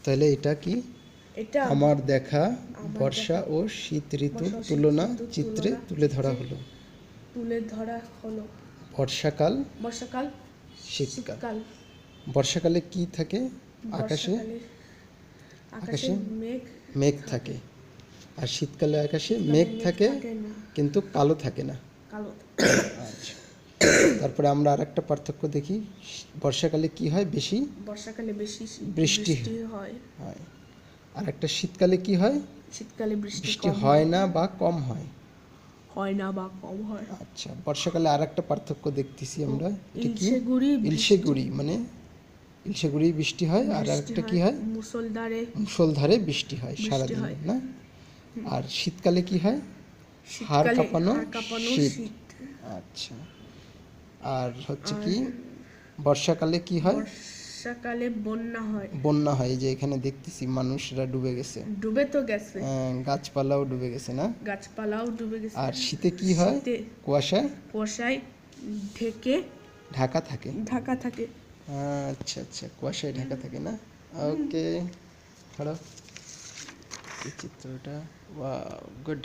তাহলে এটা কি? এটা আমার দেখা আমার বর্ষা দেখা ও শীত ঋতুর বর্ষা ও শীত তুলনা ঋতুর চিত্রে তুলনা তুলে ধরা চিত্রে হলো। তুলে ধরা হলো। বর্ষাকাল, বর্ষাকাল, শীতকাল। শীতকাল। বর্ষাকালে কি থাকে? আকাশে বর্ষাকালে আকাশে আকাশে মেঘ মেঘ থাকে। থাকে। আর শীতকালে আকাশে শীতকালে মেঘ থাকে থাকে না, কিন্তু কালো থাকে না। কালো। আচ্ছা, তারপরে আমরা আরেকটা পার্থক্য দেখি। বর্ষাকালে কি হয়? বেশি বর্ষাকালে বেশি বৃষ্টি হয়। হয়। আর একটা শীতকালে কি হয়? শীতকালে বৃষ্টি বৃষ্টি কম হয় না বা কম হয়। হয় না বা কম হয়। আচ্ছা, বর্ষাকালে আরেকটা পার্থক্য দেখতেছি আমরা। এটা কি? ইলশে গুড়ি ইলশে গুড়ি, মানে ইলশে গুড়ি বৃষ্টি হয়। আর বৃষ্টি একটা কি হয়, হয়? মুষলধারে মুষলধারে বৃষ্টি হয় বৃষ্টি সারাদিন, হয়। না? আর শীতকালে কি হয়? হাড় শীতকালে কাঁপানো হাড় কাঁপানো শীত। শীত। আচ্ছা, আর হচ্ছে আর কি? বর্ষাকালে কি হয়? বর্ষাকালে বন্যা হয়। বন্যা হয়। এই যে এখানে দেখতেছি মানুষরা ডুবে গেছে, ডুবে তো গেছে, গাছপালাও ডুবে গেছে, না? গাছপালাও ডুবে গেছে। আর শীতে কি হয়? শীতে কুয়াশায় কুয়াশায় ঢেকে ঢাকা থাকে। ঢাকা থাকে। আচ্ছা আচ্ছা, কুয়াশায় ঢাকা থাকে, না? ওকে, ছাড়ো এই চিত্রটা। Wow, good.